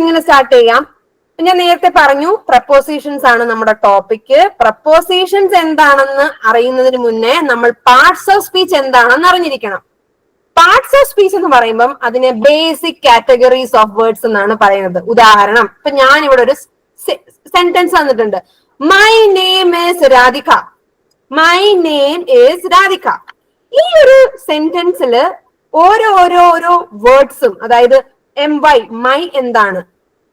ഇങ്ങനെ സ്റ്റാർട്ട് ചെയ്യാം. ഞാൻ നേരത്തെ പറഞ്ഞു പ്രപ്പോസിഷൻസ് ആണ് നമ്മുടെ ടോപ്പിക്. പ്രപ്പോസിഷൻസ് എന്താണെന്ന് അറിയുന്നതിന് മുന്നേ നമ്മൾ പാർട്സ് ഓഫ് സ്പീച്ച് എന്താണെന്ന് അറിഞ്ഞിരിക്കണം. പാർട്സ് ഓഫ് സ്പീച്ച് എന്ന് പറയുമ്പം അതിനെ ബേസിക് കാറ്റഗറീസ് ഓഫ് വേർഡ്സ് എന്നാണ് പറയുന്നത്. ഉദാഹരണം, ഇപ്പൊ ഞാൻ ഇവിടെ ഒരു സെന്റൻസ് തന്നിട്ടുണ്ട്. My name is Radhika. My name is Radhika. ഈ ഒരു സെന്റൻസില് ഓരോ വേർഡ്സും, അതായത് മൈ എന്താണ്,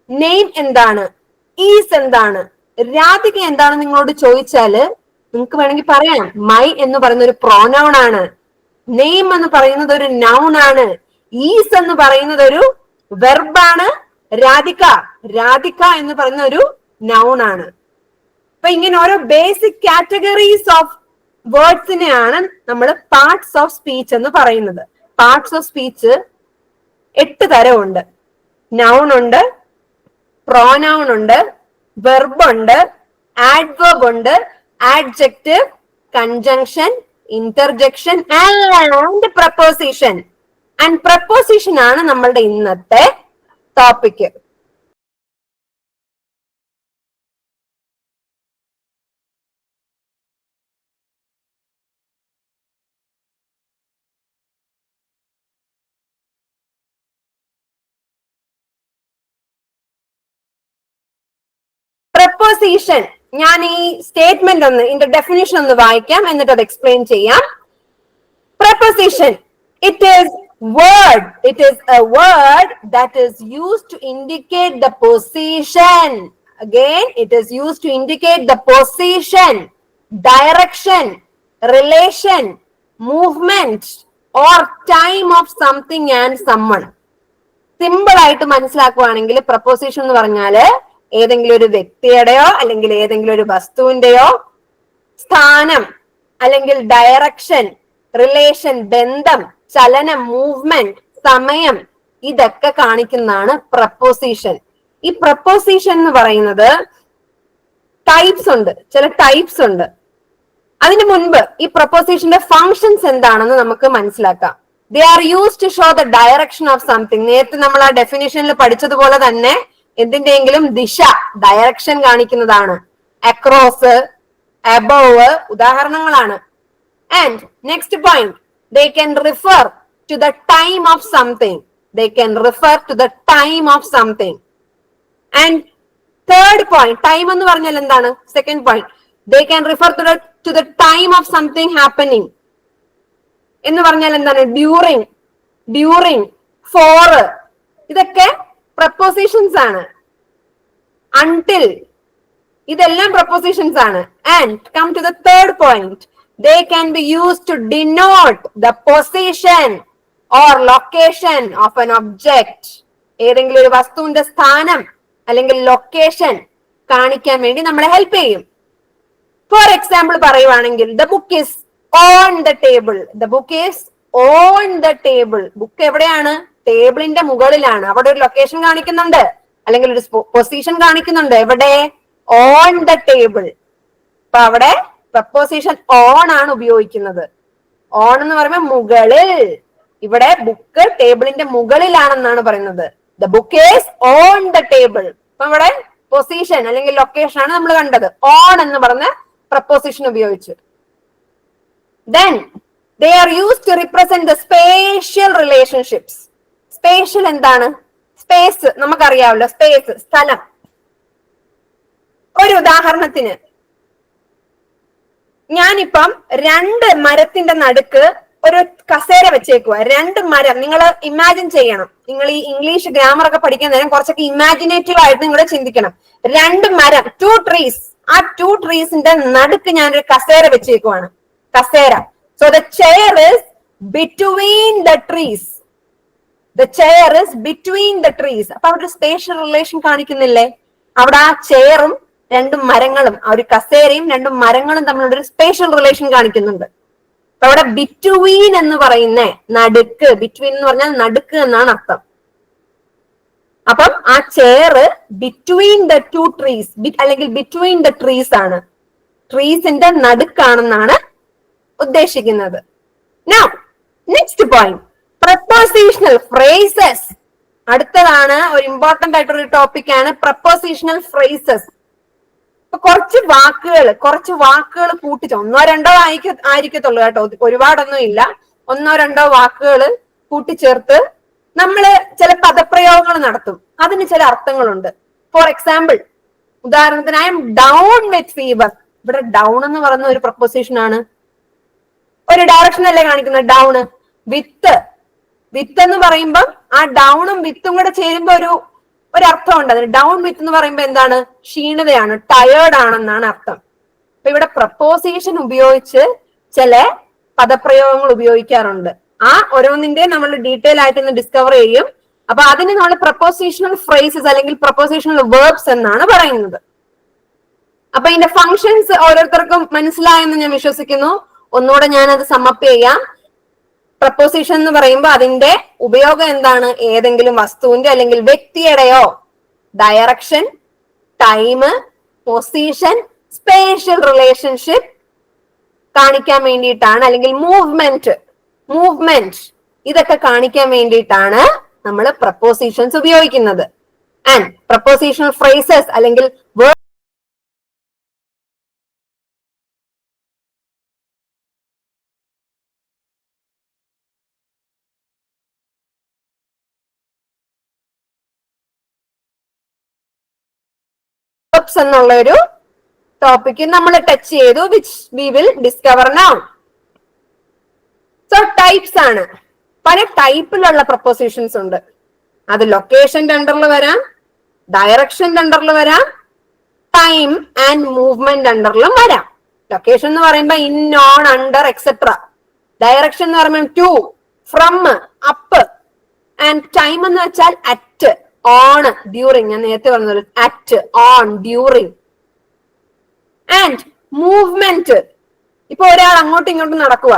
നെയിം എന്താണ്, ഈസ് എന്താണ്, രാധിക എന്താണ് നിങ്ങളോട് ചോദിച്ചാല് നിങ്ങൾക്ക് വേണമെങ്കിൽ പറയാം മൈ എന്ന് പറയുന്ന ഒരു പ്രോനൗൺ ആണ്, നെയിം എന്ന് പറയുന്നത് ഒരു നൗൺ ആണ്, ഈസ് എന്ന് പറയുന്നത് ഒരു വെർബാണ്, രാധിക എന്ന് പറയുന്ന ഒരു നൗൺ ആണ്. അപ്പൊ ഇങ്ങനെ ഓരോ ബേസിക് കാറ്റഗറീസ് ഓഫ് വേർഡ്സിനെയാണ് നമ്മൾ പാർട്സ് ഓഫ് സ്പീച്ച് എന്ന് പറയുന്നത്. Parts of speech 8 തരമുണ്ട്. നൗൺ ഉണ്ട്, പ്രോനൗൺ ഉണ്ട്, വെർബ് ഉണ്ട്, ആഡ്വർബ് ഉണ്ട്, adjective, conjunction, interjection and preposition. And preposition ആണ് നമ്മളുടെ ഇന്നത്തെ ടോപ്പിക്. പ്രപ്പോസിഷൻ ഞാൻ ഈ സ്റ്റേറ്റ്മെന്റ് ഒന്ന് ഇതിന്റെ ഡെഫിനിഷൻ ഒന്ന് വായിക്കാം, എന്നിട്ട് അത് എക്സ്പ്ലെയിൻ ചെയ്യാം. Preposition, it is a word that is used to indicate the position. Again, it is used to indicate the position, direction, relation, movement or time of something and someone. Simple ആയിട്ട് മനസ്സിലാക്കുവാണെങ്കിൽ preposition എന്ന് പറഞ്ഞാല് ഏതെങ്കിലും ഒരു വ്യക്തിയുടെയോ അല്ലെങ്കിൽ ഏതെങ്കിലും ഒരു വസ്തുവിന്റെയോ സ്ഥാനം, അല്ലെങ്കിൽ ഡയറക്ഷൻ, റിലേഷൻ, ബന്ധം, ചലനം, മൂവ്മെന്റ്, സമയം, ഇതൊക്കെ കാണിക്കുന്നതാണ് പ്രപ്പോസിഷൻ. ഈ പ്രപ്പോസിഷൻ എന്ന് പറയുന്നത് ടൈപ്സ് ഉണ്ട്, ചില ടൈപ്സ് ഉണ്ട്. അതിനു മുൻപ് ഈ പ്രപ്പോസിഷന്റെ ഫങ്ഷൻസ് എന്താണെന്ന് നമുക്ക് മനസ്സിലാക്കാം. They are used to show the direction of something. നേരത്തെ നമ്മൾ ആ ഡെഫിനിഷനിൽ പഠിച്ചതുപോലെ തന്നെ എന്തിന്റെയെങ്കിലും ദിശ, ഡയറക്ഷൻ കാണിക്കുന്നതാണ്. അക്രോസ്, അബോവ് ഉദാഹരണങ്ങളാണ്. And next point, they can refer to the time of something. They can refer to the time of something. And third point, time എന്ന് പറഞ്ഞാൽ എന്താണ്? Second point, they can refer to the time of something happening. എന്ന് പറഞ്ഞാൽ എന്താണ്? during, for, ഇതൊക്കെ prepositions ആണ്. until, ഇതെല്ലാം prepositions ആണ്. And come to the third point, they can be used to denote the position or location of an object. ഏതെങ്കിലും ഒരു വസ്തുവിന്റെ സ്ഥാനം അല്ലെങ്കിൽ ലൊക്കേഷൻ കാണിക്കാൻ വേണ്ടി നമ്മളെ ഹെൽപ്പ് ചെയ്യും. ഫോർ എക്സാമ്പിൾ പറയുവാണെങ്കിൽ, the book is on the table. The book is on the table. Book എവിടെയാണ്? ടേബിളിന്റെ മുകളിലാണ്. അവിടെ ഒരു ലൊക്കേഷൻ കാണിക്കുന്നുണ്ട്, അല്ലെങ്കിൽ ഒരു പൊസിഷൻ കാണിക്കുന്നുണ്ട്. എവിടെ? On the table. അപ്പൊ അവിടെ പ്രപ്പോസിഷൻ ഓൺ ആണ് ഉപയോഗിക്കുന്നത്. ഓൺ എന്ന് പറയുമ്പോൾ മുകളിൽ. ഇവിടെ ബുക്ക് ടേബിളിന്റെ മുകളിലാണെന്നാണ് പറയുന്നത്. The book is on the table. അപ്പൊ ഇവിടെ പൊസിഷൻ അല്ലെങ്കിൽ ലൊക്കേഷൻ ആണ് നമ്മൾ കണ്ടത്. ഓൺ എന്ന് പറഞ്ഞ പ്രപ്പോസിഷൻ ഉപയോഗിച്ചു. Then they are used to represent the spatial relationships. Spatial എന്താണ്? സ്പേസ് നമുക്കറിയാമല്ലോ, സ്പേസ്, സ്ഥലം. ഒരു ഉദാഹരണത്തിന്, ഞാനിപ്പം 2 മരത്തിന്റെ നടുക്ക് ഒരു കസേര വെച്ചേക്കുക. 2 മരം നിങ്ങൾ ഇമാജിൻ ചെയ്യണം. നിങ്ങൾ ഈ ഇംഗ്ലീഷ് ഗ്രാമർ ഒക്കെ പഠിക്കുന്ന നേരം കുറച്ചൊക്കെ ഇമാജിനേറ്റീവ് ആയിട്ട് നിങ്ങൾ ചിന്തിക്കണം. 2 മരം, 2 ട്രീസ്. ആ 2 ട്രീസിന്റെ നടുക്ക് ഞാനൊരു കസേര വെച്ചേക്കുവാണ്. കസേര. So the chair is between the trees. The chair is between the trees. അപ്പൊ അവിടെ സ്പേഷ്യൽ റിലേഷൻ കാണിക്കുന്നില്ലേ? അവിടെ ആ ചെയറും 2 മരങ്ങളും, ആ ഒരു കസേരയും 2 മരങ്ങളും തമ്മിലുള്ള ഒരു സ്പേഷ്യൽ റിലേഷൻ കാണിക്കുന്നുണ്ട്. അപ്പൊ അവിടെ ബിറ്റ്വീൻ എന്ന് പറയുന്ന നടുക്ക്, ബിറ്റ്വീൻ എന്ന് പറഞ്ഞാൽ നടുക്ക് എന്നാണ് അർത്ഥം. അപ്പം ആ ചെയർ ബിറ്റ്വീൻ ദ 2 ട്രീസ് അല്ലെങ്കിൽ ബിറ്റ്വീൻ ദ ട്രീസ് ആണ്. ട്രീസിന്റെ നടുക്കാണെന്നാണ് ഉദ്ദേശിക്കുന്നത്. Now, next point, prepositional phrases. അടുത്തതാണ് ഒരു ഇമ്പോർട്ടന്റ് ആയിട്ടൊരു ടോപ്പിക്കാണ് പ്രപ്പോസിഷണൽ ഫ്രേസസ്. ഇപ്പൊ കുറച്ച് വാക്കുകൾ കൂട്ടിച്ച് ഒന്നോ രണ്ടോ ആയിരിക്കത്തുള്ളൂ കേട്ടോ, ഒരുപാടൊന്നും ഇല്ല. ഒന്നോ രണ്ടോ വാക്കുകൾ കൂട്ടിച്ചേർത്ത് നമ്മള് ചില പദപ്രയോഗങ്ങൾ നടത്തും. അതിന് ചില അർത്ഥങ്ങളുണ്ട്. ഫോർ എക്സാമ്പിൾ, ഉദാഹരണത്തിന് I M down with fever. ഇവിടെ ഡൗൺ എന്ന് പറയുന്ന ഒരു പ്രപ്പോസിഷൻ ആണ്. ഒരു ഡയറക്ഷൻ അല്ലേ കാണിക്കുന്നത്, ഡൗൺ. വിത്ത് എന്ന് പറയുമ്പോൾ ആ ഡൗണും വിത്തും കൂടെ ചേരുമ്പോ ഒരു അർത്ഥമുണ്ട് അതിന്. ഡൗൺ വിത്ത് എന്ന് പറയുമ്പോൾ എന്താണ്? ക്ഷീണിതയാണ്, ടയേർഡ് ആണെന്നാണ് അർത്ഥം. അപ്പൊ ഇവിടെ പ്രപ്പോസിഷൻ ഉപയോഗിച്ച് ചില പദപ്രയോഗങ്ങൾ ഉപയോഗിക്കാറുണ്ട്. ആ ഓരോന്നിന്റെ നമ്മൾ ഡീറ്റെയിൽ ആയിട്ട് ഇന്ന് ഡിസ്കവർ ചെയ്യും. അപ്പൊ അതിന് നമ്മൾ പ്രപ്പോസിഷണൽ ഫ്രേസസ് അല്ലെങ്കിൽ പ്രപ്പോസിഷണൽ വേർബ്സ് എന്നാണ് പറയുന്നത്. അപ്പൊ ഇതിന്റെ ഫങ്ഷൻസ് ഓരോരുത്തർക്കും മനസ്സിലായെന്ന് ഞാൻ വിശ്വസിക്കുന്നു. ഒന്നുകൂടെ ഞാനത് സമ്മപ്പ് ചെയ്യാം. പ്രപ്പോസിഷൻ എന്ന് പറയുമ്പോൾ അതിന്റെ ഉപയോഗം എന്താണ്? ഏതെങ്കിലും വസ്തുവിന്റെ അല്ലെങ്കിൽ വ്യക്തിയുടെയോ direction, time, position, spatial relationship കാണിക്കാൻ വേണ്ടിയിട്ടാണ്, അല്ലെങ്കിൽ മൂവ്മെന്റ് ഇതൊക്കെ കാണിക്കാൻ വേണ്ടിയിട്ടാണ് നമ്മൾ പ്രപ്പോസിഷൻസ് ഉപയോഗിക്കുന്നത്. ആൻഡ് പ്രപ്പോസിഷണൽ ഫ്രേസസ് അല്ലെങ്കിൽ എന്നുള്ള ഒരു ടോപ്പിക്ക് നമ്മൾ ടച്ച് ചെയ്തു, which we will discover now. So types ആണ്. പല ടൈപ്പിലുള്ള പ്രപ്പോസിഷൻസ് ഉണ്ട്. അത് ലൊക്കേഷന്റെ അണ്ടറിൽ വരാം, ഡയറക്ഷന്റെ അണ്ടറിൽ വരാം, ടൈം ആൻഡ് മൂവ്മെന്റ് അണ്ടറിലും വരാം. ലൊക്കേഷൻ എന്ന് പറയുമ്പോൾ in, on, under, etcetera. Direction എന്ന് പറയുമ്പോൾ to, from, up. And time എന്ന് വെച്ചാൽ അറ്റ്, ഓൺ, ഡ്യൂറിങ്. ഞാൻ നേരത്തെ പറഞ്ഞത് at, on, during. And movement, ഇപ്പൊ ഒരാൾ അങ്ങോട്ടും ഇങ്ങോട്ടും നടക്കുക.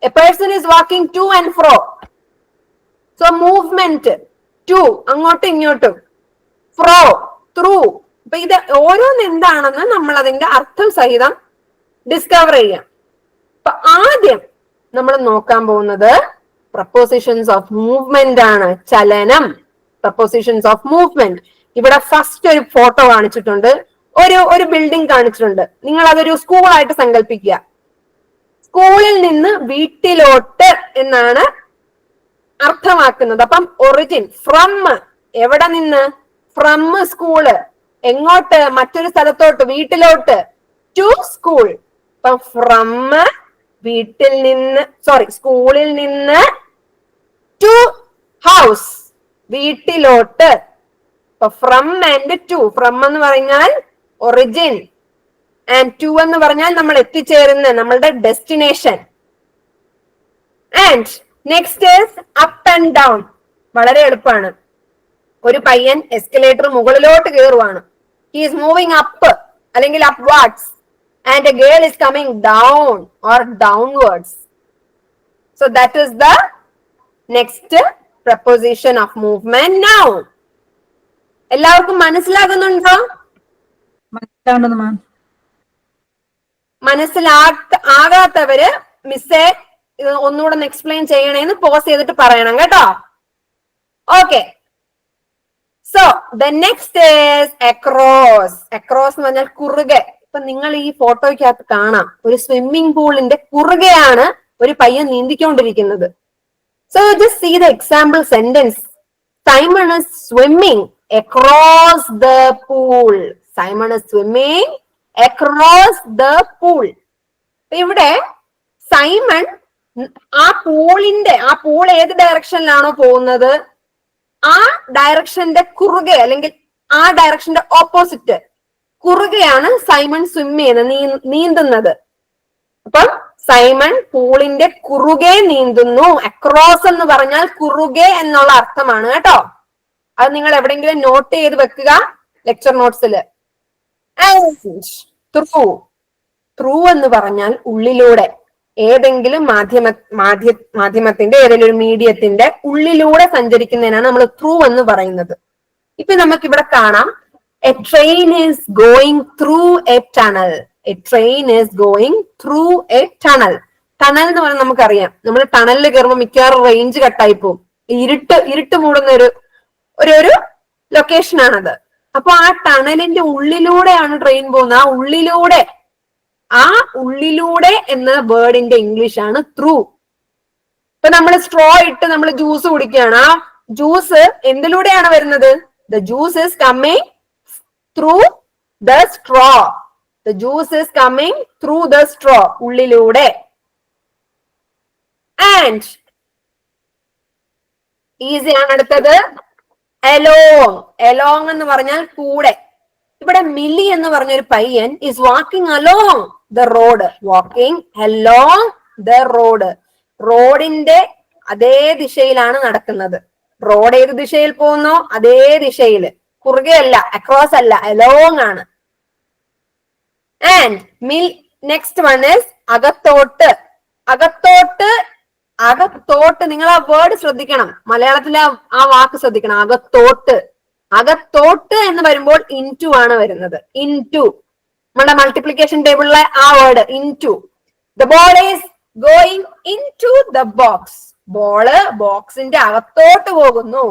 A person is walking to and fro. So movement to, അങ്ങോട്ടും ഇങ്ങോട്ടും, ഫ്രോ, ത്രൂ. അപ്പൊ ഇത് ഓരോന്ന് എന്താണെന്ന് നമ്മൾ അതിന്റെ അർത്ഥം സഹിതം ഡിസ്കവർ ചെയ്യാം. അപ്പൊ ആദ്യം നമ്മൾ നോക്കാൻ പോകുന്നത് പ്രപ്പോസിഷൻസ് ഓഫ് മൂവ്മെന്റ് ആണ്. ചലനം, പ്രപ്പോസിഷൻസ് ഓഫ് മൂവ്മെന്റ്. ഇവിടെ ഫസ്റ്റ് ഒരു ഫോട്ടോ കാണിച്ചിട്ടുണ്ട്, ഒരു ബിൽഡിംഗ് കാണിച്ചിട്ടുണ്ട്. നിങ്ങൾ അതൊരു സ്കൂളായിട്ട് സങ്കല്പിക്കുക. സ്കൂളിൽ നിന്ന് വീട്ടിലോട്ട് എന്നാണ് അർത്ഥമാക്കുന്നത്. അപ്പം ഒറിജിൻ ഫ്രം, എവിടെ നിന്ന്? From school. എങ്ങോട്ട്? മറ്റൊരു സ്ഥലത്തോട്ട്, വീട്ടിലോട്ട്. To school. അപ്പം ഫ്രം വീട്ടിൽ നിന്ന്, സ്കൂളിൽ നിന്ന്, ടു ഹൗസ് വീട്ടിലോട്ട്. അപ്പൊ ഫ്രം ആൻഡ് ടു. ഫ്രം എന്ന് പറഞ്ഞാൽ ഒറിജിൻ, ആൻഡ് ടു എന്ന് പറഞ്ഞാൽ നമ്മൾ എത്തിച്ചേരുന്ന നമ്മളുടെ destination. And next is up and down. വളരെ എളുപ്പമാണ്. ഒരു പയ്യൻ എസ്കലേറ്റർ മുകളിലോട്ട് കയറുവാണ്. ഹി ഈസ് മൂവിങ് അപ്പ് അല്ലെങ്കിൽ upwards. And A girl is coming down or downwards. So that is the next preposition of movement. Now എല്ലാവർക്കും മനസ്സിലാകുന്നുണ്ടോ? മനസ്സിലാകാത്തവര് മിസ്സേ ഒന്നുകൂടെ എക്സ്പ്ലെയിൻ ചെയ്യണേന്ന് പോസ് ചെയ്തിട്ട് പറയണം കേട്ടോ. Okay. So the next is across. Across എന്ന് പറഞ്ഞാൽ കുറുകെ. ഇപ്പൊ നിങ്ങൾ ഈ ഫോട്ടോയ്ക്കകത്ത് കാണാം, ഒരു സ്വിമ്മിംഗ് പൂളിന്റെ കുറുകെയാണ് ഒരു പയ്യൻ നീന്തിക്കൊണ്ടിരിക്കുന്നത്. So just see the example sentence. Simon is swimming across the pool. Simon is swimming across the pool. ഇവിടെ സൈമൺ ആ പൂൾ ഏത് ഡയറക്ഷനിലാണോ പോകുന്നത് ആ ഡയറക്ഷന്റെ കുറുകെ അല്ലെങ്കിൽ ആ ഡയറക്ഷന്റെ ഓപ്പോസിറ്റ് കുറുകെയാണ് സൈമൺ സ്വിം ചെയ്യുന്നത്, നീന്തുന്നത്. അപ്പം സൈമൺ പൂളിന്റെ കുറുകെ നീന്തുന്നു. അക്രോസ് എന്ന് പറഞ്ഞാൽ കുറുകെ എന്നുള്ള അർത്ഥമാണ് കേട്ടോ. അത് നിങ്ങൾ എവിടെയെങ്കിലും നോട്ട് ചെയ്ത് വെക്കുക ലെക്ചർ നോട്ട്സിൽ. ത്രൂ എന്ന് പറഞ്ഞാൽ ഉള്ളിലൂടെ, ഏതെങ്കിലും മാധ്യമത്തിന്റെ ഏതെങ്കിലും ഒരു മീഡിയത്തിന്റെ ഉള്ളിലൂടെ സഞ്ചരിക്കുന്നതിനാണ് നമ്മൾ ത്രൂ എന്ന് പറയുന്നത്. ഇപ്പൊ നമുക്ക് ഇവിടെ കാണാം, A train is going through A tunnel. A train is going through A tunnel. Tunnel എന്ന് പറഞ്ഞാൽ നമുക്കറിയാം, നമ്മൾ ടണലിൽ കയറുമ്പോൾ മിക്കവാറും റേഞ്ച് കട്ടായി പോകും. ഇരുട്ട് മൂടുന്ന ഒരു ഒരു ലൊക്കേഷൻ ആണത്. അപ്പൊ ആ ടണലിന്റെ ഉള്ളിലൂടെയാണ് ട്രെയിൻ പോകുന്നത്. ആ ഉള്ളിലൂടെ എന്ന വേർഡിന്റെ ഇംഗ്ലീഷ് ആണ് ത്രൂ. ഇപ്പൊ നമ്മൾ സ്ട്രോ ഇട്ട് നമ്മൾ ജ്യൂസ് കുടിക്കുകയാണ്. ആ ജ്യൂസ് എന്തിലൂടെയാണ് വരുന്നത്? The juice is coming through the straw. The juice is coming through the straw, ഉള്ളിലൂടെ. ആൻഡ് ഈസി ആണ് അടുത്തത്. എലോങ്. എലോങ് എന്ന് പറഞ്ഞാൽ കൂടെ. ഇവിടെ മിലി എന്ന് പറഞ്ഞ ഒരു പയ്യൻ is walking along the road. Walking along the road. റോഡിന്റെ അതേ ദിശയിലാണ് നടക്കുന്നത്. റോഡ് ഏത് ദിശയിൽ പോകുന്നോ അതേ ദിശയിൽ, കുറുകെ അല്ല, അക്രോസ് അല്ല, അലോങ് ആണ്. ആൻഡ് നെക്സ്റ്റ് വൺ ഇസ് അകത്തോട്ട്. അകത്തോട്ട് നിങ്ങൾ ആ വേർഡ് ശ്രദ്ധിക്കണം. മലയാളത്തിലെ ആ വാക്ക് ശ്രദ്ധിക്കണം. അകത്തോട്ട് എന്ന് വരുമ്പോൾ ഇൻടു ആണ് വരുന്നത്. ഇൻടു, നമ്മുടെ മൾട്ടിപ്ലിക്കേഷൻ ടേബിളിലെ ആ word into. The ball is going into the box. Ball ബോക്സിന്റെ അകത്തോട്ട് പോകുന്നു.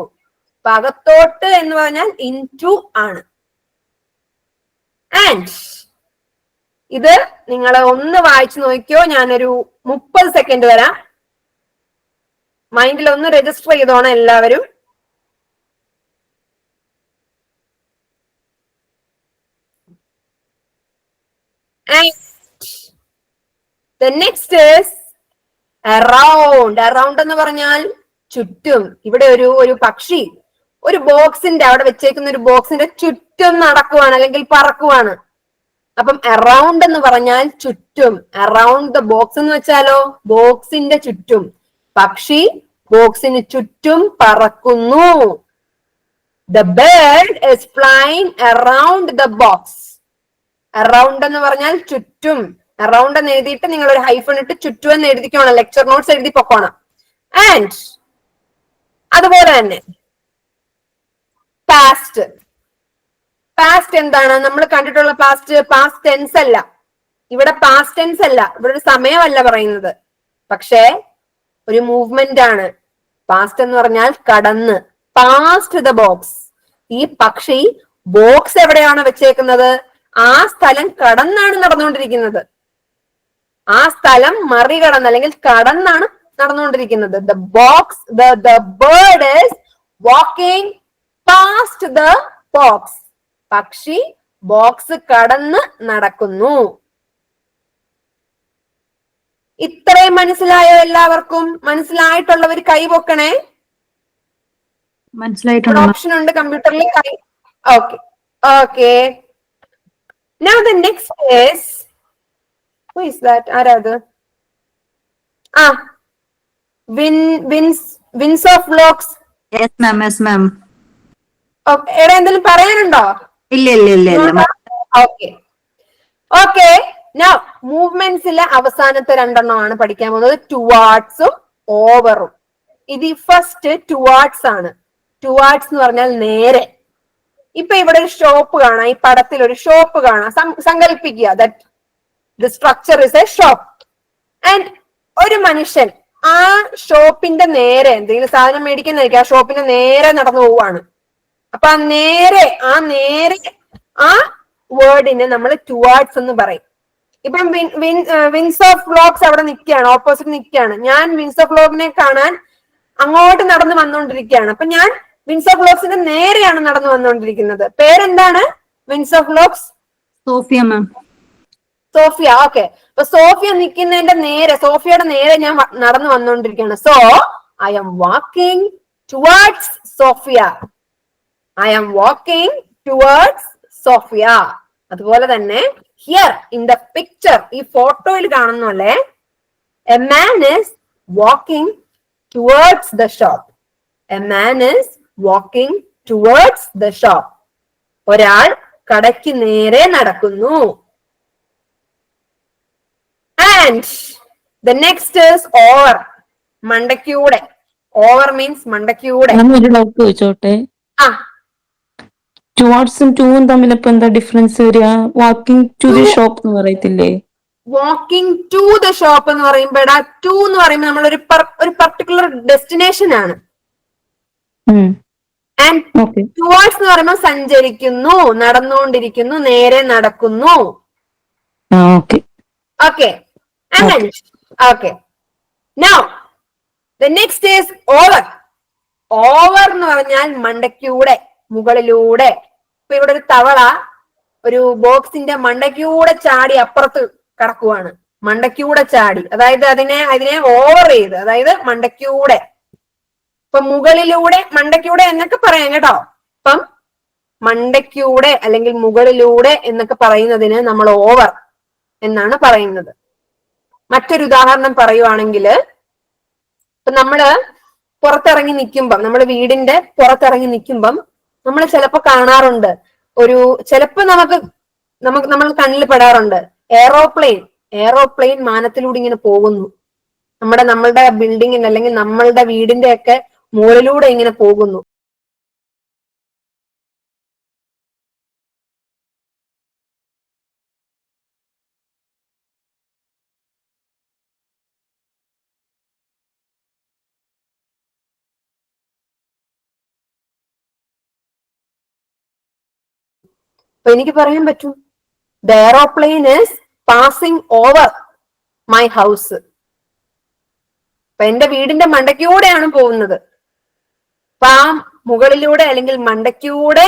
അപ്പൊ അകത്തോട്ട് എന്ന് പറഞ്ഞാൽ ഇൻടു ആണ്. ആൻഡ് ഇത് നിങ്ങൾ ഒന്ന് വായിച്ചു നോക്കിയോ. ഞാനൊരു 30 സെക്കൻഡ് തരാം. മൈൻഡിൽ ഒന്ന് രജിസ്റ്റർ ചെയ്തോണം എല്ലാവരും. The next is around. Around എന്ന് പറഞ്ഞാൽ ചുറ്റും. ഇവിടെ ഒരു പക്ഷി ഒരു ബോക്സിന്റെ അവിടെ വെച്ചേക്കുന്ന ഒരു ബോക്സിന്റെ ചുറ്റും നടക്കുവാണ് അല്ലെങ്കിൽ പറക്കുവാണ്. അപ്പം അറൗണ്ട് എന്ന് പറഞ്ഞാൽ ചുറ്റും. അറൗണ്ട് ദ ബോക്സ് എന്ന് വെച്ചാലോ ബോക്സിന്റെ ചുറ്റും. പക്ഷി ബോക്സിന് ചുറ്റും പറക്കുന്നു. The bird is flying around the box. Around എന്ന് പറഞ്ഞാൽ ചുറ്റും. അറൗണ്ട് എന്ന് എഴുതിയിട്ട് നിങ്ങൾ ഒരു ഹൈഫൺ ഇട്ട് ചുറ്റും എന്ന് എഴുതിക്കോണം. ലെക്ചർ നോട്ട്സ് എഴുതി പൊക്കോണം. ആൻഡ് അതുപോലെ തന്നെ പാസ്റ്റ്. പാസ്റ്റ് എന്താണ്? നമ്മൾ കണ്ടിട്ടുള്ള പാസ്റ്റ് ടെൻസ് അല്ല. ഇവിടെ പാസ്റ്റ് ടെൻസ് അല്ല. ഇവിടെ ഒരു സമയമല്ല പറയുന്നത്, പക്ഷേ ഒരു മൂവ്മെന്റ് ആണ്. പാസ്റ്റ് എന്ന് പറഞ്ഞാൽ കടന്ന്. Past the box. ഈ പക്ഷി ബോക്സ് എവിടെയാണ് വെച്ചേക്കുന്നത്? ആ സ്ഥലം കടന്നാണ് നടന്നുകൊണ്ടിരിക്കുന്നത്. ആ സ്ഥലം മറികടന്ന് അല്ലെങ്കിൽ കടന്നാണ് നടന്നുകൊണ്ടിരിക്കുന്നത്. The box, the bird is walking past the box. പക്ഷി ബോക്സ് കടന്ന് നടക്കുന്നു. ഇത്രയും മനസ്സിലായോ എല്ലാവർക്കും? മനസ്സിലായിട്ടുള്ളവർ കൈ പൊക്കണേ. മനസ്സിലായിട്ടുണ്ട്. ഓപ്ഷൻ ഉണ്ട് കമ്പ്യൂട്ടറിൽ കൈ. Okay okay. Now the next is, who is that? ആരാത്? Vince of vlogs. Yes ma'am, yes ma'am. എടാ എന്തെങ്കിലും പറയാനുണ്ടോ? ഇല്ല. Okay okay. Now മൂവ്മെന്റ്സിലെ അവസാനത്തെ രണ്ടെണ്ണമാണ് പഠിക്കാൻ പോകുന്നത്. ടുവാർഡ്സും ഓവറും. ഇത് ഫസ്റ്റ് ടുവാർഡ്സ് ആണ്. ടുവാർഡ്സ് എന്ന് പറഞ്ഞാൽ നേരെ. ഇപ്പൊ ഇവിടെ ഒരു ഷോപ്പ് കാണാം. ഈ പടത്തിൽ ഒരു ഷോപ്പ് കാണാം. സങ്കല്പിക്കുക that the structure is A shop. And ഒരു മനുഷ്യൻ ആ ഷോപ്പിന്റെ നേരെ എന്തെങ്കിലും സാധനം മേടിക്കുന്നതായിരിക്കും. ആ ഷോപ്പിന്റെ നേരെ നടന്നു പോവാണ്. അപ്പൊ ആ വേർഡിനെ നമ്മൾ ടുവാർഡ്സ് എന്ന് പറയും. ഇപ്പം വിൻസ് ഓഫ് വ്ലോഗ്സ് അവിടെ നിൽക്കുകയാണ്, ഓപ്പോസിറ്റ് നിൽക്കുകയാണ്. ഞാൻ വിൻസ് ഓഫ് വ്ലോഗിനെ കാണാൻ അങ്ങോട്ട് നടന്നു വന്നുകൊണ്ടിരിക്കുകയാണ്. അപ്പൊ ഞാൻ വിൻസ് ഓഫ് വ്ലോഗ്സിന്റെ നേരെയാണ് നടന്നു വന്നുകൊണ്ടിരിക്കുന്നത്. പേരെന്താണ്? Vince of vlogs. Sophia ma'am. Sophia. Okay. അപ്പൊ സോഫിയ നിൽക്കുന്നതിന്റെ നേരെ, സോഫിയയുടെ നേരെ ഞാൻ നടന്നു വന്നുകൊണ്ടിരിക്കുകയാണ്. So I'm walking towards Sophia. I'm walking towards Sophia. അതുപോലെ തന്നെ ഹിയർ ഇൻ ദ പിക്ചർ, ഈ ഫോട്ടോയിൽ കാണുന്നല്ലേ, a man is walking towards the shop. A man is walking towards the shop. ഒരാൾ കടയ്ക്ക് നേരെ നടക്കുന്നു. And the next is over. മണ്ടയ്ക്കൂടെ. ഓവർ മീൻസ് മണ്ടയ്ക്കൂടെ. ഒരു ഡൗട്ട് ചോദിച്ചോട്ടെ? ആ, ടുവാർഡ്സും ടൂവും തമ്മിൽ ഇപ്പൊ എന്താ ഡിഫറൻസ് വരിക? വാക്കിംഗ് ടു ദി ഷോപ്പ് എന്ന് പറയത്തില്ലേ? വാക്കിംഗ് ടു ദ ഷോപ്പ് എന്ന് പറയുമ്പോഴാ ടു എന്ന് പറയുമ്പോൾ നമ്മൾ ഒരു പർട്ടിക്കുലർ ഡെസ്റ്റിനേഷൻ ആണ്. ആൻഡ് ടുവേർഡ്സ് എന്ന് പറയുമ്പോൾ സഞ്ചരിക്കുന്നു, നടന്നുകൊണ്ടിരിക്കുന്നു, നേരെ നടക്കുന്നു. ഓക്കെ അങ്ങനെ. Okay, now the next is over. Over എന്ന് പറഞ്ഞാൽ മണ്ടയ്ക്കൂടെ, മുകളിലൂടെ. ഇപ്പൊ ഇവിടെ ഒരു തവള ഒരു ബോക്സിന്റെ മണ്ടയ്ക്കൂടെ ചാടി അപ്പുറത്ത് കടക്കുവാണ്. മണ്ടയ്ക്കൂടെ ചാടി, അതായത് അതിനെ ഓവർ ചെയ്ത്, അതായത് മണ്ടയ്ക്കൂടെ. ഇപ്പൊ മുകളിലൂടെ, മണ്ടയ്ക്കൂടെ എന്നൊക്കെ പറയാം കേട്ടോ. ഇപ്പം മണ്ടയ്ക്കൂടെ അല്ലെങ്കിൽ മുകളിലൂടെ എന്നൊക്കെ പറയുന്നതിന് നമ്മൾ ഓവർ എന്നാണ് പറയുന്നത്. മറ്റൊരു ഉദാഹരണം പറയുവാണെങ്കിൽ, ഇപ്പൊ നമ്മള് പുറത്തിറങ്ങി നിൽക്കുമ്പം, നമ്മുടെ വീടിന്റെ പുറത്തിറങ്ങി നിൽക്കുമ്പം നമ്മൾ ചിലപ്പോ കാണാറുണ്ട്, ചിലപ്പോ നമ്മൾ കണ്ണിൽ പെടാറുണ്ട് എയറോപ്ലെയിൻ മാനത്തിലൂടെ ഇങ്ങനെ പോകുന്നു. നമ്മളുടെ ബിൽഡിങ്ങിന് അല്ലെങ്കിൽ നമ്മളുടെ വീടിന്റെ ഒക്കെ മുകളിലൂടെ ഇങ്ങനെ പോകുന്നു. അപ്പൊ എനിക്ക് പറയാൻ പറ്റും, the aeroplane is passing over my house. അപ്പൊ എന്റെ വീടിന്റെ മണ്ടയ്ക്കൂടെയാണ് പോകുന്നത്. അപ്പൊ ആ മുകളിലൂടെ അല്ലെങ്കിൽ മണ്ടയ്ക്കൂടെ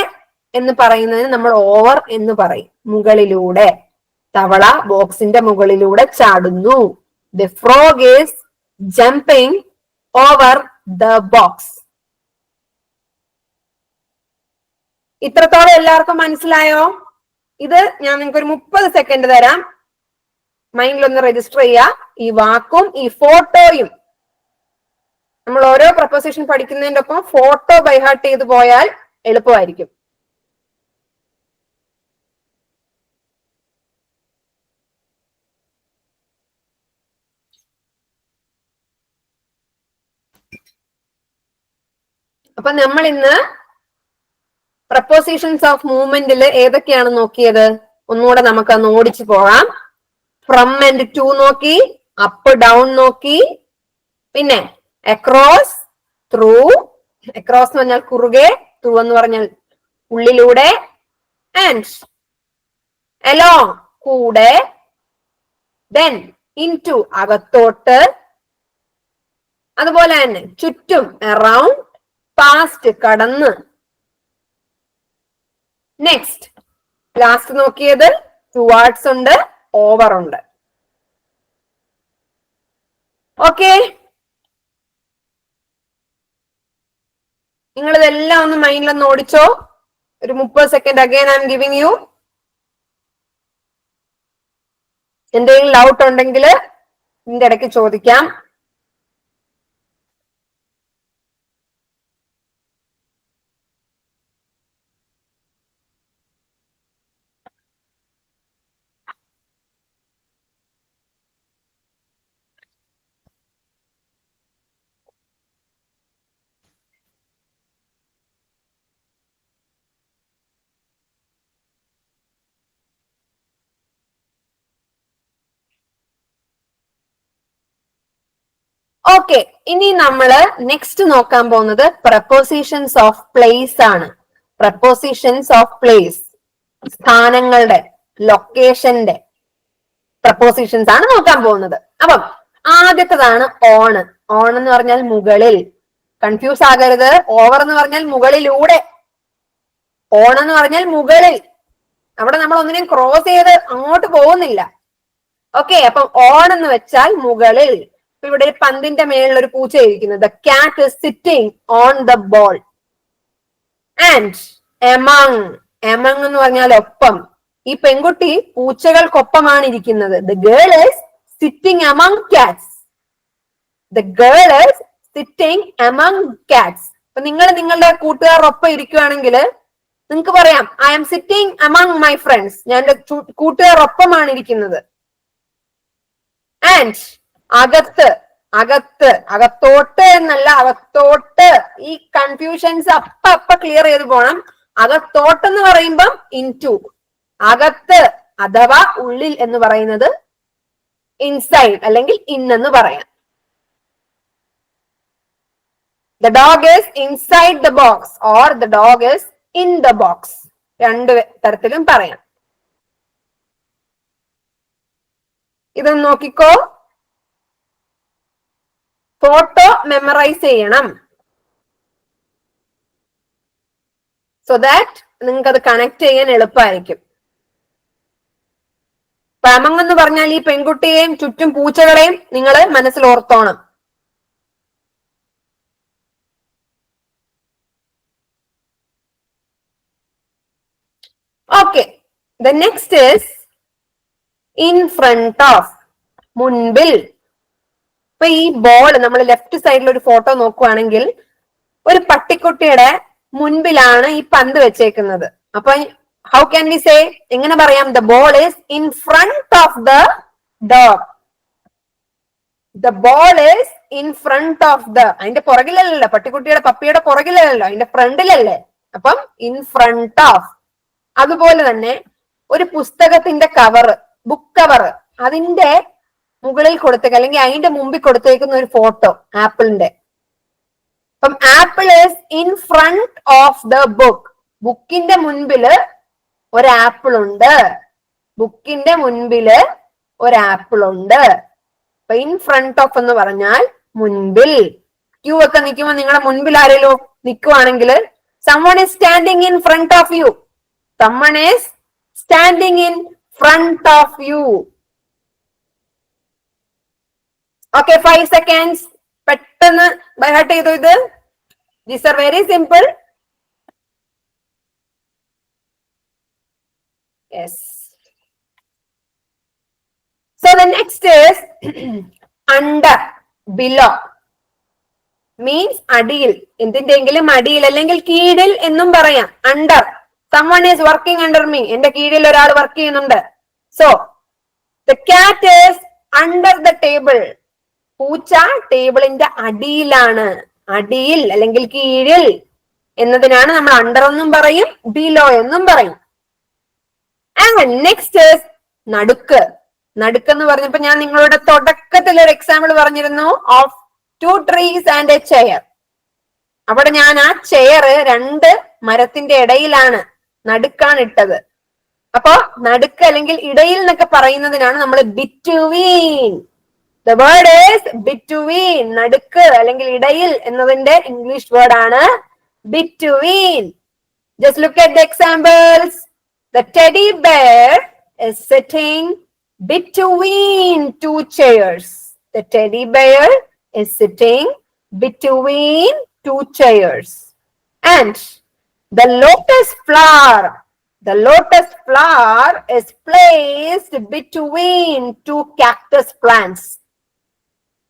എന്ന് പറയുന്നതിന് നമ്മൾ ഓവർ എന്ന് പറയും. മുകളിലൂടെ. തവള ബോക്സിന്റെ മുകളിലൂടെ ചാടുന്നു. The frog is jumping over the box. ഇത്രത്തോളം എല്ലാവർക്കും മനസ്സിലായോ? ഇത് ഞാൻ നിങ്ങൾക്ക് ഒരു 30 സെക്കൻഡ് തരാം. മൈൻഡിലൊന്ന് രജിസ്റ്റർ ചെയ്യുക. ഈ വാക്കും ഈ ഫോട്ടോയും, നമ്മൾ ഓരോ പ്രപ്പോസിഷൻ പഠിക്കുന്നതിന്റെ ഒപ്പം ഫോട്ടോ ബൈഹാർട്ട് ചെയ്ത് പോയാൽ എളുപ്പമായിരിക്കും. അപ്പൊ നമ്മൾ ഇന്ന് പ്രപ്പോസിഷൻസ് ഓഫ് മൂവ്മെന്റിൽ ഏതൊക്കെയാണ് നോക്കിയത്? ഒന്നുകൂടെ നമുക്കൊന്ന് ഓടിച്ചു പോകാം. ഫ്രം ആൻഡ് ടു നോക്കി, അപ്പ് ഡൗൺ നോക്കി, പിന്നെ അക്രോസ്, ത്രൂ. അക്രോസ് എന്ന് പറഞ്ഞാൽ കുറുകെ, ത്രൂ എന്ന് പറഞ്ഞാൽ ഉള്ളിലൂടെ, ആൻഡ് അലോങ് കൂടെ, ദെൻ ഇൻടു അകത്തോട്ട്, അതുപോലെ തന്നെ ചുറ്റും അറൗണ്ട്, പാസ്റ്റ് കടന്ന്. നെക്സ്റ്റ് ലാസ്റ്റ് നോക്കിയത് ടുവാർഡ്സ് ഉണ്ട്, ഓവർ ഉണ്ട്. ഓക്കെ, നിങ്ങൾ ഇതെല്ലാം ഒന്ന് മൈൻഡിലൊന്ന് ഓടിച്ചോ. ഒരു 30 second again I M giving you. എന്തെങ്കിലും ഡൗട്ട് ഉണ്ടെങ്കിൽ ഇതിന്റെ ഇടയ്ക്ക് ചോദിക്കാം. ഓക്കെ, ഇനി നമ്മള് നെക്സ്റ്റ് നോക്കാൻ പോകുന്നത് പ്രപ്പോസിഷൻസ് ഓഫ് പ്ലേസ് ആണ്. പ്രപ്പോസിഷൻസ് ഓഫ് പ്ലേസ്, സ്ഥാനങ്ങളുടെ, ലൊക്കേഷന്റെ പ്രപ്പോസിഷൻസ് ആണ് നോക്കാൻ പോകുന്നത്. അപ്പം ആദ്യത്തേതാണ് ഓൺ. ഓൺ എന്ന് പറഞ്ഞാൽ മുകളിൽ. കൺഫ്യൂസ് ആകരുത്. ഓവർ എന്ന് പറഞ്ഞാൽ മുകളിലൂടെ. ഓൺ എന്ന് പറഞ്ഞാൽ മുകളിൽ. അവിടെ നമ്മൾ ഒന്നിനെയും ക്രോസ് ചെയ്ത് അങ്ങോട്ട് പോകുന്നില്ല. ഓക്കെ, അപ്പം ഓൺ എന്ന് വെച്ചാൽ മുകളിൽ. ഇവിടെ ഒരു പന്തിന്റെ മേളിൽ ഒരു പൂച്ച ഇരിക്കുന്നത്. The cat is sitting on the ball. And among, among എന്ന് പറഞ്ഞാൽ ഒപ്പം. ഈ പെൺകുട്ടി പൂച്ചകൾക്കൊപ്പമാണ് ഇരിക്കുന്നത്. The girl is sitting among cats. The girl is sitting among cats. അപ്പൊ നിങ്ങൾ നിങ്ങളുടെ കൂട്ടുകാരൊപ്പം ഇരിക്കുകയാണെങ്കിൽ നിങ്ങൾക്ക് പറയാം, I am sitting among my friends. ഞാൻ എന്റെ കൂട്ടുകാരൊപ്പമാണ് ഇരിക്കുന്നത്. ആൻഡ് അകത്ത്, അകത്ത്, അകത്തോട്ട് എന്നല്ല, അകത്തോട്ട്. ഈ കൺഫ്യൂഷൻസ് അപ്പ ക്ലിയർ ചെയ്ത് പോണം. അകത്തോട്ട് എന്ന് പറയുമ്പം ഇൻടു. അകത്ത് അഥവാ ഉള്ളിൽ എന്ന് പറയുന്നത് ഇൻസൈഡ് അല്ലെങ്കിൽ ഇൻ എന്ന് പറയാം. The dog is inside the box or the dog is in the box. രണ്ട് തരത്തിലും പറയാം. ഇതൊന്ന് നോക്കിക്കോ. ഫോട്ടോ മെമ്മറൈസ് ചെയ്യണം. സോ ദാറ്റ് നിങ്ങൾക്ക് അത് കണക്ട് ചെയ്യാൻ എളുപ്പമായിരിക്കും. അമങ് എന്ന് പറഞ്ഞാൽ ഈ പെൺകുട്ടിയെയും ചുറ്റും പൂച്ചകളെയും നിങ്ങൾ മനസ്സിൽ ഓർത്തോണം. Okay, the next is in front of, മുൻപിൽ. ഇപ്പൊ ഈ ബോൾ നമ്മൾ ലെഫ്റ്റ് സൈഡിൽ ഒരു ഫോട്ടോ നോക്കുവാണെങ്കിൽ ഒരു പട്ടിക്കുട്ടിയുടെ മുൻപിലാണ് ഈ പന്ത് വെച്ചേക്കുന്നത്. അപ്പൊ how can we say, എങ്ങനെ പറയാം? The ball is in front of the dog. The ball is in front of the, അതിന്റെ പുറകിലല്ലോ, പട്ടിക്കുട്ടിയുടെ പപ്പിയുടെ പുറകിലല്ലോ, അതിന്റെ ഫ്രണ്ടിലല്ലേ. അപ്പം in front of. അതുപോലെ തന്നെ ഒരു പുസ്തകത്തിന്റെ കവർ, ബുക്ക് കവർ, അതിന്റെ മുകളിൽ കൊടുത്തേക്ക് അല്ലെങ്കിൽ അതിന്റെ മുമ്പിൽ കൊടുത്തേക്കുന്ന ഒരു ഫോട്ടോ ആപ്പിളിന്റെ. അപ്പം apple is in front of the book. ബുക്കിന്റെ മുൻപില് ഒരു ആപ്പിൾ ഉണ്ട്. ബുക്കിന്റെ മുൻപില് ഒരു ആപ്പിൾ ഉണ്ട്. അപ്പൊ ഇൻ ഫ്രണ്ട് ഓഫ് എന്ന് പറഞ്ഞാൽ മുൻപിൽ. ക്യൂ ഒക്കെ നിൽക്കുമ്പോ നിങ്ങളുടെ മുൻപിൽ ആരെങ്കിലും നിൽക്കുവാണെങ്കിൽ someone is standing in front of you. Someone is standing in front of you. Okay, 5 seconds. പെട്ടെന്ന് ബൈ ഹാർട്ട് ചെയ്തു ഇത്. These are very simple. Yes. So the next is under, below. Means അടിയിൽ, എന്തിന്റെങ്കിലും അടിയിൽ അല്ലെങ്കിൽ കീഴിൽ എന്നും പറയാം. Under. Someone is working under me. എന്റെ കീഴിൽ ഒരാൾ വർക്ക് ചെയ്യുന്നുണ്ട്. So the cat is under the table. പൂച്ച ടേബിളിന്റെ അടിയിലാണ്. അടിയിൽ അല്ലെങ്കിൽ കീഴിൽ എന്നതിനാണ് നമ്മൾ അണ്ടർ എന്നും പറയും, ബിലോ എന്നും പറയും. ആൻഡ് നെക്സ്റ്റ് is നടുക്ക്. നടുക്ക് എന്ന് പറഞ്ഞപ്പോ ഞാൻ നിങ്ങളുടെ തുടക്കത്തിൽ ഒരു എക്സാമ്പിൾ പറഞ്ഞിരുന്നു of 2 trees and a chair. അവിടെ ഞാൻ ആ ചെയർ രണ്ട് മരത്തിന്റെ ഇടയിലാണ്, നടുക്കാണ് ഇട്ടത്. അപ്പോ നടുക്ക് അല്ലെങ്കിൽ ഇടയിൽ എന്നൊക്കെ പറയുന്നതിനാണ് നമ്മൾ between. The word is between. നടുക്ക് അല്ലെങ്കിൽ ഇടയിൽ എന്നതിന്റെ ഇംഗ്ലീഷ് വേർഡ് ആണ് between. Just look at the examples. The teddy bear is sitting between 2 chairs. The teddy bear is sitting between 2 chairs. And the lotus flower. The lotus flower is placed between 2 cactus plants.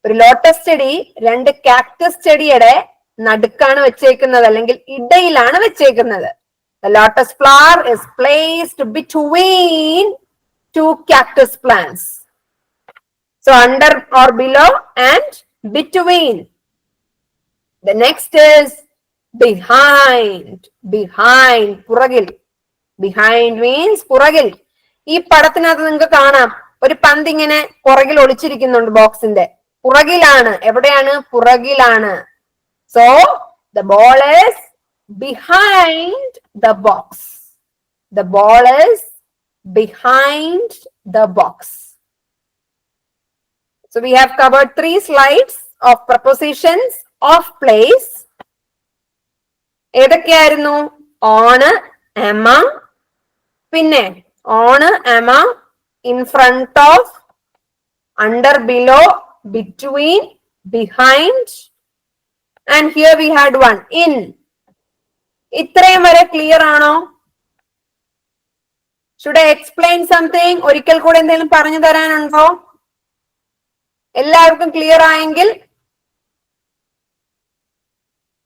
ഒരു lotus ചെടി രണ്ട് cactus ചെടിയുടെ നടുക്കാണ് വെച്ചേക്കുന്നത് അല്ലെങ്കിൽ ഇടയിലാണ് വെച്ചേക്കുന്നത്. The lotus flower is placed between 2 cactus plants. So under or below and between. The next is behind. Behind, പുറകിൽ. Behind means പുറകിൽ. ഈ പടത്തിനകത്ത് നിങ്ങൾക്ക് കാണാം ഒരു പന്ത് ഇങ്ങനെ പുറകിൽ ഒളിച്ചിരിക്കുന്നുണ്ട് ബോക്സിന്റെ. പുറകിലാണ്. എവിടെയാണ്? പുറകിലാണ്. So the ball is behind the box. The ball is behind the box. So we have covered 3 slides of prepositions of place. ഏതൊക്കെയായിരുന്നു? on, among, പിന്നെ on, among, in front of, under, below, between, behind, and here we had one in. ഇത്രയും വരെ clear ആണോ? Should I explain something? ഒരിക്കൽ കൂടെ എന്തെങ്കിലും പറഞ്ഞു തരാനുണ്ടോ? എല്ലാവർക്കും clear ആയെങ്കിൽ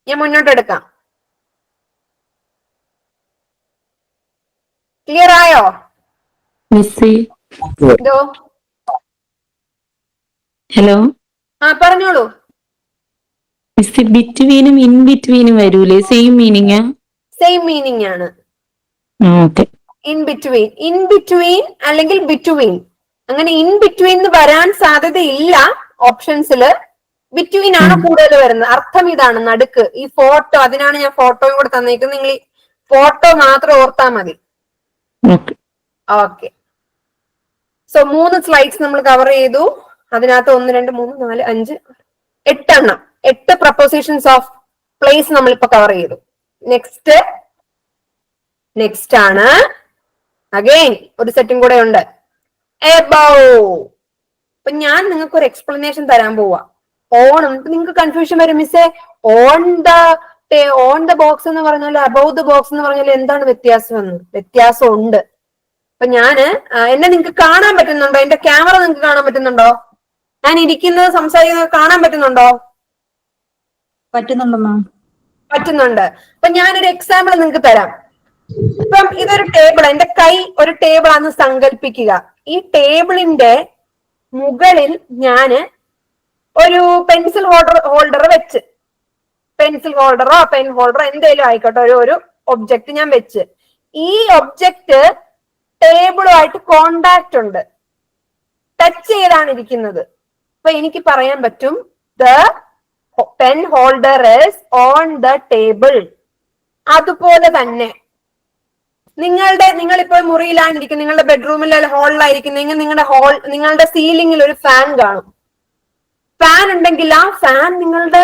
ഞാൻ മുന്നോട്ടെടുക്കാം. ക്ലിയർ ആയോ? ഹലോ, പറഞ്ഞോളൂ. ബിറ്റ്വീനും ഇൻ ബിറ്റ്വീനും വരൂലേ? Same meaning? സെയിം മീനിങ് ആണ്. Okay. In between, in between അല്ലെങ്കിൽ ബിറ്റ്വീൻ. അങ്ങനെ ഇൻ ബിറ്റ്വീൻ വരാൻ സാധ്യതയില്ല ഓപ്ഷൻസിൽ. ബിറ്റ്വീൻ ആണ് കൂടുതൽ വരുന്നത്. അർത്ഥം ഇതാണ്, നടുക്ക്. ഈ ഫോട്ടോ, അതിനാണ് ഞാൻ ഫോട്ടോയും കൂടെ തന്നേക്കുന്നത്. നിങ്ങൾ ഈ ഫോട്ടോ മാത്രം ഓർത്താ മതി. ഓക്കെ. സോ 3 സ്ലൈഡ്സ് നമ്മൾ കവർ ചെയ്തു. അതിനകത്ത് 1, 2, 3, 4, 5, 8 എണ്ണം, 8 പ്രപ്പോസിഷൻസ് ഓഫ് പ്ലേസ് നമ്മളിപ്പോ കവർ ചെയ്തു. നെക്സ്റ്റ് ആണ് അഗൈൻ ഒരു സെറ്റും കൂടെ ഉണ്ട്, എബവ്. അപ്പൊ ഞാൻ നിങ്ങൾക്ക് ഒരു എക്സ്പ്ലനേഷൻ തരാൻ പോവാ. ഓണം നിങ്ങൾക്ക് കൺഫ്യൂഷൻ വരും, മിസ്സേ ഓൺ ദ ബോക്സ് എന്ന് പറഞ്ഞാൽ അബവ് ദ ബോക്സ് എന്ന് പറഞ്ഞാൽ എന്താണ് വ്യത്യാസം എന്ന്? വ്യത്യാസം ഉണ്ട്. അപ്പൊ ഞാന് എന്നെ നിങ്ങൾക്ക് കാണാൻ പറ്റുന്നുണ്ടോ? എന്റെ ക്യാമറ നിങ്ങൾക്ക് കാണാൻ പറ്റുന്നുണ്ടോ? ഞാൻ ഇരിക്കുന്നത് സംസാരിക്കുന്നത് കാണാൻ പറ്റുന്നുണ്ടോ? പറ്റുന്നുണ്ട്. അപ്പൊ ഞാനൊരു എക്സാമ്പിൾ നിങ്ങൾക്ക് തരാം. ഇപ്പം ഇതൊരു ടേബിൾ, എന്റെ കൈ ഒരു ടേബിൾ ആണെന്ന് സങ്കല്പിക്കുക. ഈ ടേബിളിന്റെ മുകളിൽ ഞാന് ഒരു പെൻസിൽ ഹോൾഡർ വെച്ച്, പെൻസിൽ ഹോൾഡറോ പെൻ ഹോൾഡറോ എന്തെങ്കിലും ആയിക്കോട്ടെ, ഒരു ഒബ്ജക്റ്റ് ഞാൻ വെച്ച്, ഈ ഒബ്ജക്റ്റ് ടേബിളുമായിട്ട് കോണ്ടാക്ട് ഉണ്ട്, ടച്ച് ചെയ്താണ് ഇരിക്കുന്നത്. അപ്പൊ എനിക്ക് പറയാൻ പറ്റും the pen holder is on the table. അതുപോലെ തന്നെ നിങ്ങളിപ്പോൾ മുറിയിലാണ് ഇരിക്കുന്നത്, നിങ്ങളുടെ ബെഡ്റൂമിൽ ഹാളിലായിരിക്കുന്നെങ്കിൽ നിങ്ങളുടെ സീലിംഗിൽ ഒരു ഫാൻ കാണും. ഫാൻ ഉണ്ടെങ്കിൽ ആ ഫാൻ നിങ്ങളുടെ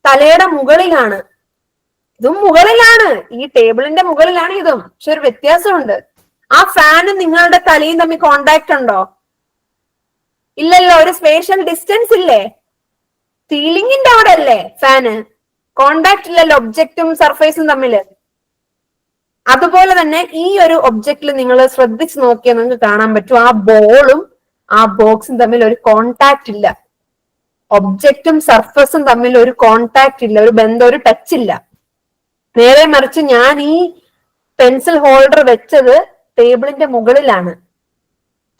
തലയുടെ മുകളിലാണ്. ഇതും മുകളിലാണ്, ഈ ടേബിളിന്റെ മുകളിലാണ് ഇതും. പക്ഷെ ഒരു വ്യത്യാസമുണ്ട്. ആ ഫാനും നിങ്ങളുടെ തലയും തമ്മിൽ കോണ്ടാക്ട് ഉണ്ടോ? ഇല്ലല്ലോ. ഒരു സ്പേഷ്യൽ ഡിസ്റ്റൻസ് ഇല്ലേ? സീലിംഗിന്റെ അവിടെ അല്ലേ ഫാന്? കോണ്ടാക്ട് ഇല്ലല്ലോ ഒബ്ജക്റ്റും സർഫേസും തമ്മില്. അതുപോലെ തന്നെ ഈ ഒരു ഒബ്ജക്റ്റിൽ നിങ്ങൾ ശ്രദ്ധിച്ച് നോക്കിയാൽ നിങ്ങൾക്ക് കാണാൻ പറ്റും, ആ ബോളും ആ ബോക്സും തമ്മിൽ ഒരു കോണ്ടാക്ട് ഇല്ല. ഒബ്ജക്റ്റും സർഫസും തമ്മിൽ ഒരു കോണ്ടാക്ട് ഇല്ല, ഒരു ബന്ധം, ഒരു ടച്ച് ഇല്ല. നേരെ മറിച്ച് ഞാൻ ഈ പെൻസിൽ ഹോൾഡർ വെച്ചത് ടേബിളിന്റെ മുകളിലാണ്,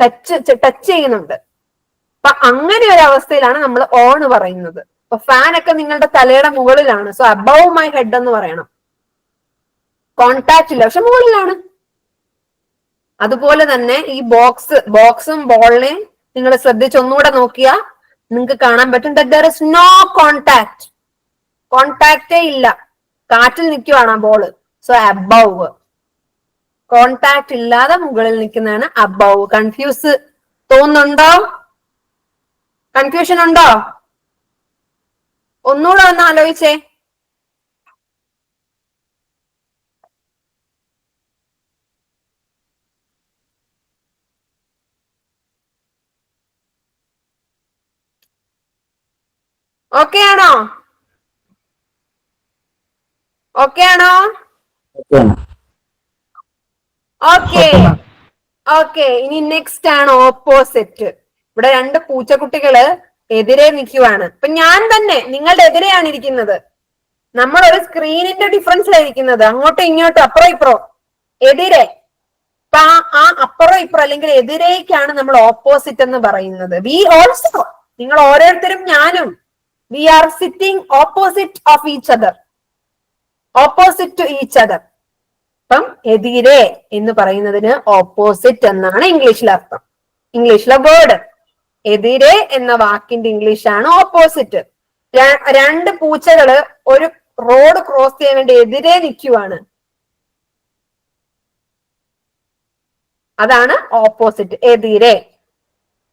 ടച്ച് ചെയ്യുന്നുണ്ട്. അപ്പൊ അങ്ങനെ ഒരു അവസ്ഥയിലാണ് നമ്മൾ ഓൺ പറയുന്നത്. അപ്പൊ ഫാൻ ഒക്കെ നിങ്ങളുടെ തലയുടെ മുകളിലാണ്. സോ അബവ് മൈ ഹെഡ് എന്ന് പറയണം. കോണ്ടാക്ട് ഇല്ല, പക്ഷെ മുകളിലാണ്. അതുപോലെ തന്നെ ഈ ബോക്സും ബോളിനെയും നിങ്ങൾ ശ്രദ്ധിച്ച് ഒന്നുകൂടെ നോക്കിയാൽ നിങ്ങൾക്ക് കാണാൻ പറ്റും ദർ ഇസ് നോ കോണ്ടാക്ട്. കോണ്ടാക്റ്റേ ഇല്ല, കാറ്റിൽ നിൽക്കുവാണ് ആ ബോള്. So above. കോണ്ടാക്ട് ഇല്ലാതെ മുകളിൽ നിൽക്കുന്നതാണ് അബവ്. കൺഫ്യൂസ് തോന്നുന്നുണ്ടോ? കൺഫ്യൂഷൻ ഉണ്ടോ? ഒന്നുകൂടെ ഒന്ന് ആലോചിച്ചേ. ഓക്കെ ആണോ? ഓക്കെ ആണോ? ഓക്കെ. ഓക്കെ, ഇനി നെക്സ്റ്റ് ആണ് ഓപ്പോസിറ്റ്. ഇവിടെ 2 പൂച്ചക്കുട്ടികള് എതിരെ നിൽക്കുവാണ്. ഇപ്പൊ ഞാൻ തന്നെ നിങ്ങളുടെ എതിരെയാണ് ഇരിക്കുന്നത്. നമ്മൾ ഒരു സ്ക്രീനിന്റെ ഡിഫറൻസിലാണ് ഇരിക്കുന്നത്. അങ്ങോട്ടും ഇങ്ങോട്ടും അപ്പുറം ഇപ്പുറം എതിരെ. അപ്പൊ ആ അപ്പുറം ഇപ്പുറം അല്ലെങ്കിൽ എതിരേക്കാണ് നമ്മൾ ഓപ്പോസിറ്റ് എന്ന് പറയുന്നത്. വി ഓൾസോ, നിങ്ങൾ ഓരോരുത്തരും ഞാനും, we are sitting opposite of each other, opposite to each other. അപ്പം എതിരെ എന്ന് പറയുന്നതിന് ഓപ്പോസിറ്റ് എന്നാണ് ഇംഗ്ലീഷിലെ അർത്ഥം. ഇംഗ്ലീഷിലെ വേർഡ് എതിരെ എന്ന വാക്കിന്റെ ഇംഗ്ലീഷാണ് ഓപ്പോസിറ്റ്. 2 പൂച്ചകള് ഒരു റോഡ് ക്രോസ് ചെയ്യാൻ വേണ്ടി എതിരെ നിൽക്കുവാണ്. അതാണ് ഓപ്പോസിറ്റ്, എതിരെ.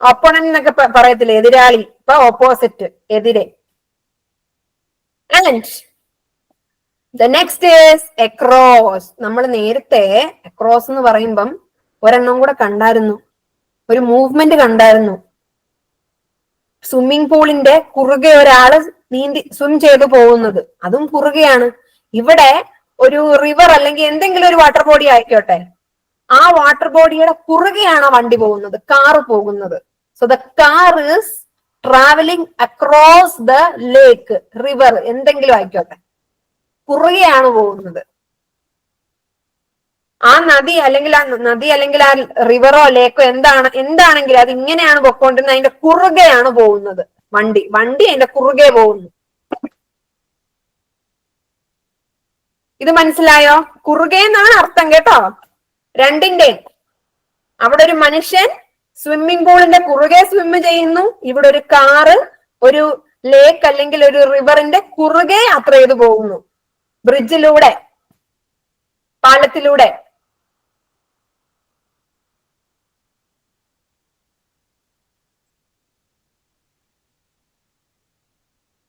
ഓപ്പോണന്റ് എന്നൊക്കെ പറയത്തില്ലേ, എതിരാളി. ഇപ്പൊ ഓപ്പോസിറ്റ്, എതിരെ. And the next is across. നമ്മൾ നേരത്തെ അക്രോസ് എന്ന് പറയുമ്പം ഒരെണ്ണം കൂടെ കണ്ടായിരുന്നു, ഒരു മൂവ്മെന്റ് കണ്ടായിരുന്നു. സ്വിമ്മിംഗ് പൂളിന്റെ കുറുകെ ഒരാള് സ്വിം ചെയ്തു പോകുന്നത്, അതും കുറുകെയാണ്. ഇവിടെ ഒരു റിവർ അല്ലെങ്കിൽ എന്തെങ്കിലും ഒരു വാട്ടർ ബോഡി ആയിക്കോട്ടെ, ആ വാട്ടർ ബോഡിയുടെ കുറുകെയാണ് വണ്ടി പോകുന്നത്, കാറ് പോകുന്നത്. So the car is travelling across the lake, river, എന്തെങ്കിലും ആയിക്കോട്ടെ, കുറുകെയാണ് പോകുന്നത്. ആ നദി അല്ലെങ്കിൽ ആ റിവറോ ലേക്കോ എന്താണെങ്കിലും അത് ഇങ്ങനെയാണ് പൊക്കോണ്ടിരുന്നത്, അതിന്റെ കുറുകെയാണ് പോകുന്നത് വണ്ടി അതിന്റെ കുറുകെ പോകുന്നു. ഇത് മനസ്സിലായോ? കുറുകെ എന്നാണ് അർത്ഥം കേട്ടോ, രണ്ടിന്റെ. അവിടെ ഒരു മനുഷ്യൻ സ്വിമ്മിംഗ് പൂളിന്റെ കുറുകെ സ്വിമ്മ് ചെയ്യുന്നു, ഇവിടെ ഒരു കാറ് ഒരു ലേക്ക് അല്ലെങ്കിൽ ഒരു റിവറിന്റെ കുറുകെ യാത്ര ചെയ്തു പോകുന്നു, ബ്രിഡ്ജിലൂടെ, പാലത്തിലൂടെ.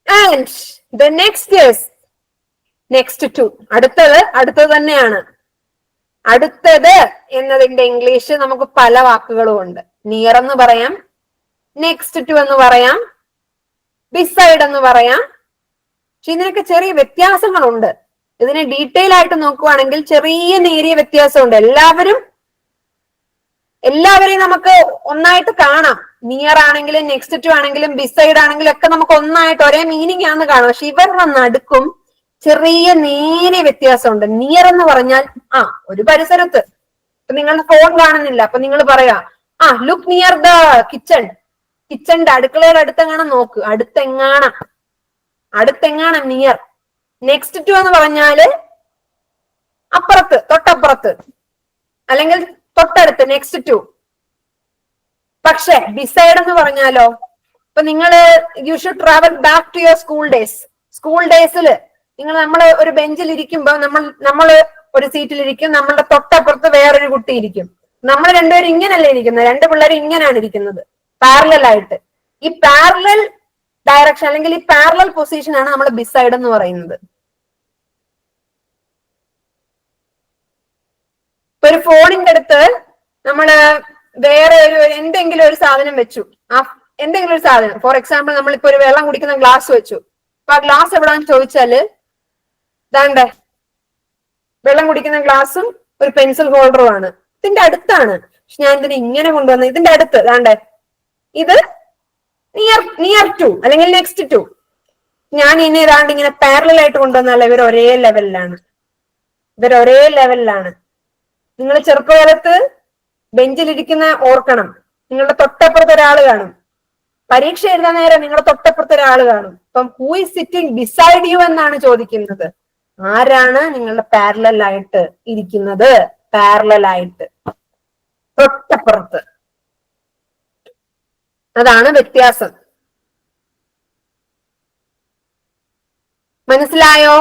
And the next is next to. അടുത്തത് തന്നെയാണ്. അടുത്തത് എന്നതിന്റെ ഇംഗ്ലീഷ് നമുക്ക് പല വാക്കുകളും ഉണ്ട്. നിയർ എന്ന് പറയാം, നെക്സ്റ്റ് ടു എന്ന് പറയാം, ബിസൈഡ് എന്ന് പറയാം. പക്ഷെ ഇതിനൊക്കെ ചെറിയ വ്യത്യാസങ്ങളുണ്ട്. ഇതിനെ ഡീറ്റെയിൽ ആയിട്ട് നോക്കുവാണെങ്കിൽ ചെറിയ നേരിയ വ്യത്യാസമുണ്ട്. എല്ലാവരെയും നമുക്ക് ഒന്നായിട്ട് കാണാം. നിയർ ആണെങ്കിലും നെക്സ്റ്റ് ടു ആണെങ്കിലും ബിസൈഡ് ആണെങ്കിലും ഒക്കെ നമുക്ക് ഒന്നായിട്ട് ഒരേ മീനിങ് ആണെന്ന് കാണാം. പക്ഷെ ഇവരുടെ നടുക്കും ചെറിയ നേരിയ വ്യത്യാസമുണ്ട്. നിയർ എന്ന് പറഞ്ഞാൽ ഒരു പരിസരത്ത്. ഇപ്പൊ നിങ്ങളുടെ ഫോൺ കാണുന്നില്ല, അപ്പൊ നിങ്ങൾ പറയാ ലുക്ക് നിയർ ദ കിച്ചൺ. കിച്ചണിന്റെ അടുക്കളയുടെ അടുത്തെങ്ങാണം നോക്ക്, അടുത്തെങ്ങാണം നിയർ. നെക്സ്റ്റ് ടു എന്ന് പറഞ്ഞാല് അപ്പുറത്ത്, തൊട്ടപ്പുറത്ത്, അല്ലെങ്കിൽ തൊട്ടടുത്ത്, നെക്സ്റ്റ് ടു. പക്ഷെ ബിസൈഡ് എന്ന് പറഞ്ഞാലോ, ഇപ്പൊ നിങ്ങള് you should travel back to your school ഡേയ്സില് നമ്മൾ ഒരു ബെഞ്ചിൽ ഇരിക്കുമ്പോ നമ്മള് ഒരു സീറ്റിലിരിക്കും, നമ്മളുടെ തൊട്ടപ്പുറത്ത് വേറൊരു കുട്ടി ഇരിക്കും. നമ്മൾ രണ്ടുപേരും ഇങ്ങനല്ലേ ഇരിക്കുന്നത്, രണ്ട് പിള്ളേർ ഇങ്ങനെയാണ് ഇരിക്കുന്നത്, പാരലൽ ആയിട്ട്. ഈ പാരലൽ ഡയറക്ഷൻ അല്ലെങ്കിൽ ഈ പാരലൽ പൊസിഷൻ ആണ് നമ്മൾ ബിസൈഡ് എന്ന് പറയുന്നത്. ഇപ്പൊ ഒരു ഫോണിന്റെ അടുത്ത് നമ്മള് വേറെ എന്തെങ്കിലും ഒരു സാധനം വെച്ചു, എന്തെങ്കിലും ഒരു സാധനം, ഫോർ എക്സാമ്പിൾ നമ്മളിപ്പോ ഒരു വെള്ളം കുടിക്കുന്ന ഗ്ലാസ് വെച്ചു. അപ്പൊ ആ ഗ്ലാസ് എവിടാന്ന് ചോദിച്ചാല് ദാണ്ടെ വെള്ളം കുടിക്കുന്ന ഗ്ലാസും ഒരു പെൻസിൽ ഹോൾഡറും ആണ്. ഇതിന്റെ അടുത്താണ്. പക്ഷെ ഞാൻ ഇതിനെ ഇങ്ങനെ കൊണ്ടുവന്നത്, ഇതിന്റെ അടുത്ത് ദാണ്ടെ ഇത് നിയർ ടു അല്ലെങ്കിൽ നെക്സ്റ്റ് ടു. ഞാൻ ഇനി ഏതാണ്ട് ഇങ്ങനെ പാരലൽ ആയിട്ട് കൊണ്ടുവന്നാൽ ഇവർ ഒരേ ലെവലിലാണ്. നിങ്ങൾ ചെറുപ്പകാലത്ത് ബെഞ്ചിലിരിക്കുന്ന ഓർക്കണം, നിങ്ങളുടെ തൊട്ടപ്പുറത്ത് ഒരാൾ കാണും. പരീക്ഷ എഴുതാൻ നേരം നിങ്ങളുടെ തൊട്ടപ്പുറത്ത് ഒരാൾ കാണും. അപ്പം who is sitting beside you എന്നാണ് ചോദിക്കുന്നത്. ആരാണ് നിങ്ങളുടെ പാരലൽ ആയിട്ട് ഇരിക്കുന്നത്? തൊട്ടപ്പുറത്ത്. അതാണ് വ്യത്യാസം. മനസ്സിലായോ?